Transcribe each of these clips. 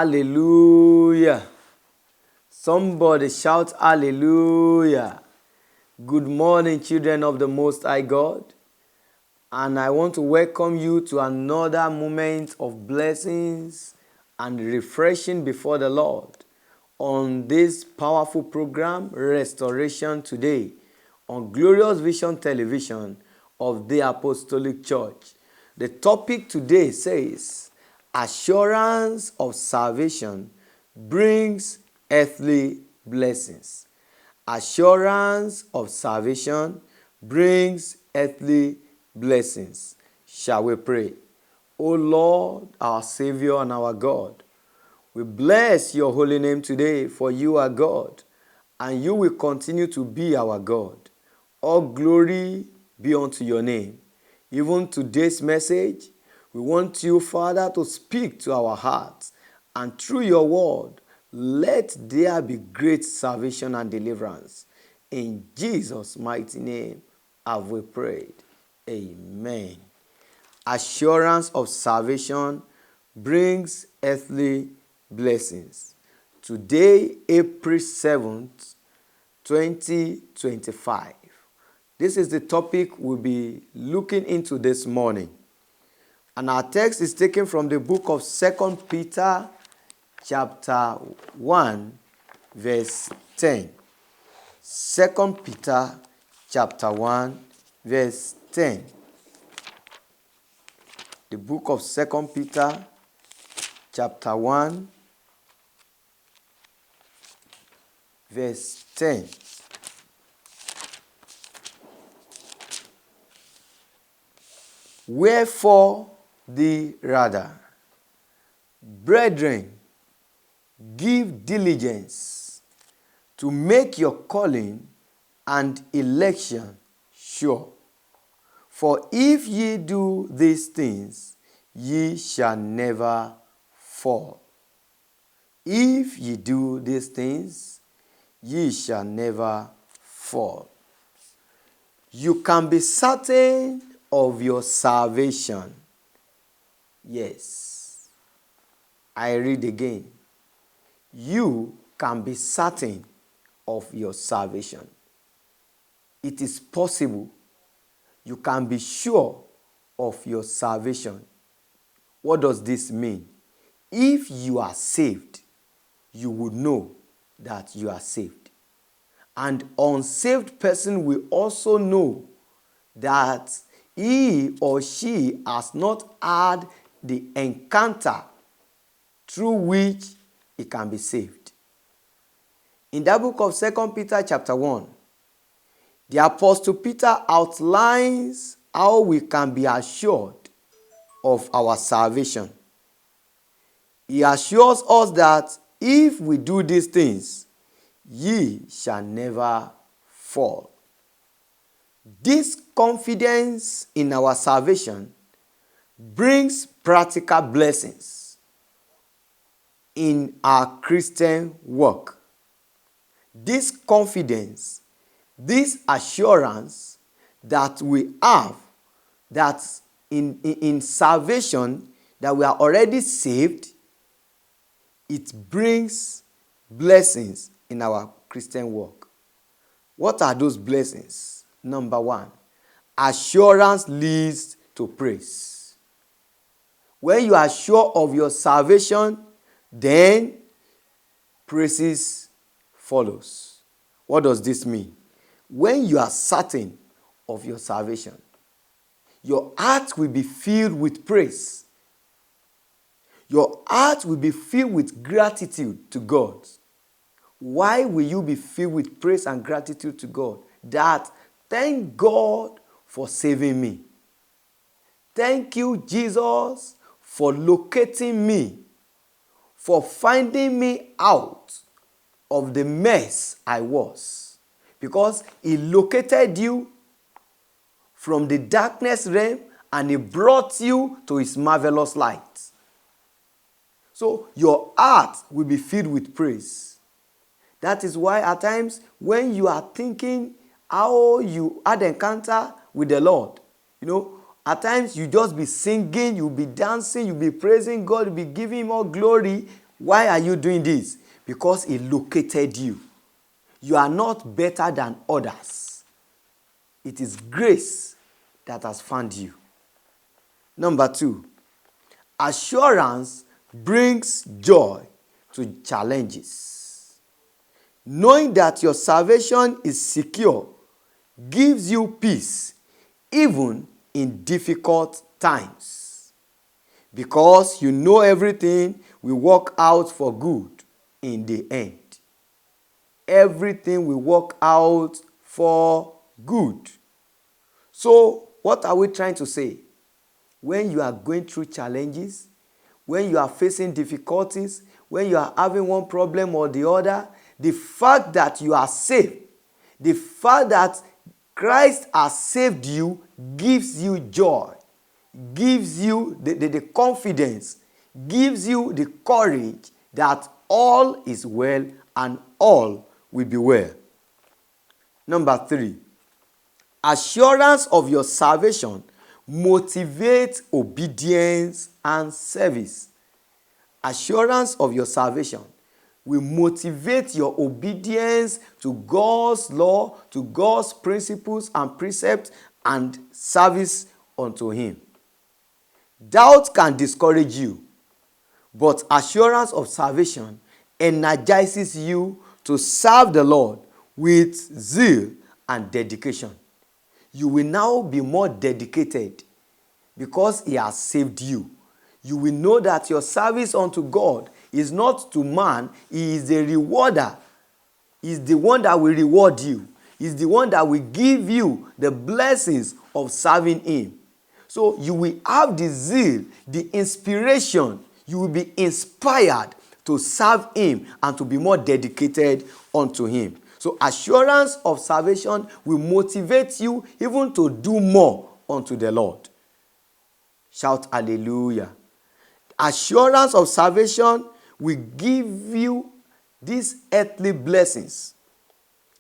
Hallelujah. Somebody shout hallelujah. Good morning, children of the Most High God. And I want to welcome you to another moment of blessings and refreshing before the Lord on this powerful program, Restoration Today, on Glorious Vision Television of the Apostolic Church. The topic today says, Assurance of Salvation brings earthly blessings. Assurance of salvation brings earthly blessings. Shall we pray? O Lord, our Savior and our God, we bless your holy name today, for you are God, and you will continue to be our God. All glory be unto your name. Even today's message, we want you, Father, to speak to our hearts, and through your word, let there be great salvation and deliverance. In Jesus' mighty name have we prayed. Amen. Assurance of salvation brings earthly blessings. Today, April 7th, 2025. This is the topic we'll be looking into this morning. And our text is taken from the book of 2 Peter chapter 1, verse 10. 2 Peter chapter 1, verse 10. The book of 2 Peter chapter 1, verse 10. Wherefore the rather, brethren, give diligence to make your calling and election sure. For if ye do these things, ye shall never fall. If ye do these things, ye shall never fall. You can be certain of your salvation. Yes. I read again. You can be certain of your salvation. It is possible. You can be sure of your salvation. What does this mean? If you are saved, you would know that you are saved. And unsaved person will also know that he or she has not had the encounter through which he can be saved. In that book of 2 Peter chapter 1, the Apostle Peter outlines how we can be assured of our salvation. He assures us that if we do these things, ye shall never fall. This confidence in our salvation brings practical blessings in our Christian work. This confidence, this assurance that we have that in salvation, that we are already saved, it brings blessings in our Christian work. What are those blessings? Number one, assurance leads to praise. When you are sure of your salvation, then praises follows. What does this mean? When you are certain of your salvation, your heart will be filled with praise. Your heart will be filled with gratitude to God. Why will you be filled with praise and gratitude to God? That, thank God for saving me. Thank you, Jesus, for locating me, for finding me out of the mess I was. Because he located you from the darkness realm and he brought you to his marvelous light. So your heart will be filled with praise. That is why at times when you are thinking how you had encounter with the Lord, at times you just be singing, you'll be dancing, you'll be praising God, you'll be giving him all glory. Why are you doing this? Because he located you. You are not better than others. It is grace that has found you. Number 2, assurance brings joy to challenges. Knowing that your salvation is secure gives you peace even in difficult times. Because you know everything will work out for good in the end. Everything will work out for good. So, what are we trying to say? When you are going through challenges, when you are facing difficulties, when you are having one problem or the other, the fact that you are saved, the fact that Christ has saved you gives you joy, gives you the confidence, gives you the courage that all is well and all will be well. Number 3, assurance of your salvation motivates obedience and service. Assurance of your salvation will motivate your obedience to God's law, to God's principles and precepts, and service unto Him. Doubt can discourage you, but assurance of salvation energizes you to serve the Lord with zeal and dedication. You will now be more dedicated because He has saved you. You will know that your service unto God is not to man. He is the rewarder. He is the one that will reward you. He is the one that will give you the blessings of serving Him. So you will have the zeal, the inspiration. You will be inspired to serve Him and to be more dedicated unto Him. So assurance of salvation will motivate you even to do more unto the Lord. Shout hallelujah. Assurance of salvation will give you these earthly blessings.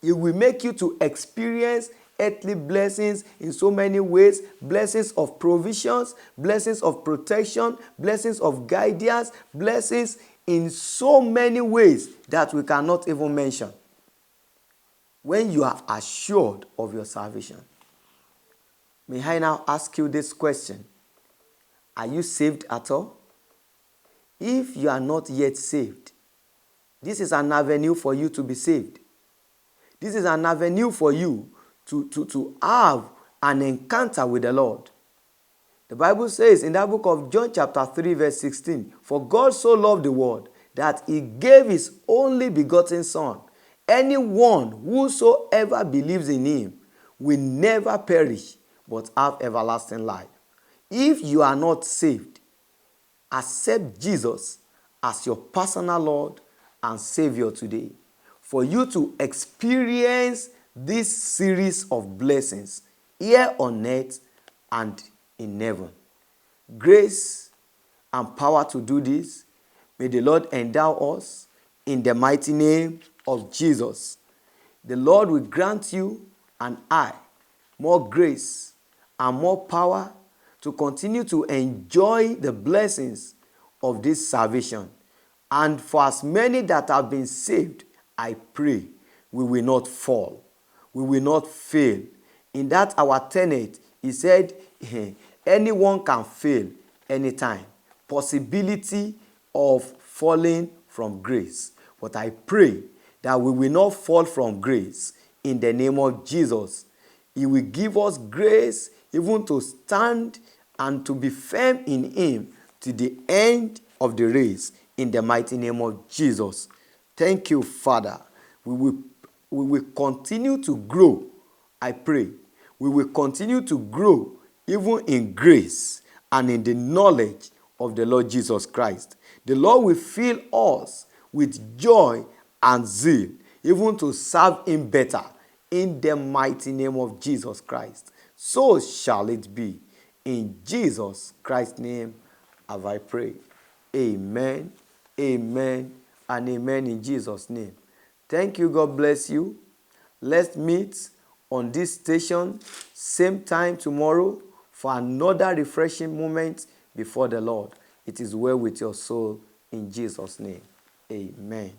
It will make you to experience earthly blessings in so many ways. Blessings of provisions, blessings of protection, blessings of guidance, blessings in so many ways that we cannot even mention. When you are assured of your salvation, may I now ask you this question? Are you saved at all? If you are not yet saved, this is an avenue for you to be saved. This is an avenue for you to have an encounter with the Lord. The Bible says in that book of John chapter 3 verse 16, for God so loved the world that He gave His only begotten Son. Anyone whosoever believes in Him will never perish but have everlasting life. If you are not saved, accept Jesus as your personal Lord and Savior today, for you to experience this series of blessings here on earth and in heaven. Grace and power to do this, may the Lord endow us in the mighty name of Jesus. The Lord will grant you and I more grace and more power to continue to enjoy the blessings of this salvation. And for as many that have been saved, I pray we will not fall. We will not fail. In that our tenet, he said, anyone can fail anytime. Possibility of falling from grace. But I pray that we will not fall from grace in the name of Jesus. He will give us grace even to stand and to be firm in Him to the end of the race in the mighty name of Jesus. Thank you, Father. We will continue to grow, I pray. We will continue to grow even in grace and in the knowledge of the Lord Jesus Christ. The Lord will fill us with joy and zeal, even to serve Him better in the mighty name of Jesus Christ. So shall it be. In Jesus Christ's name have I prayed. Amen, amen, and amen in Jesus' name. Thank you. God bless you. Let's meet on this station, same time tomorrow, for another refreshing moment before the Lord. It is well with your soul. In Jesus' name, amen.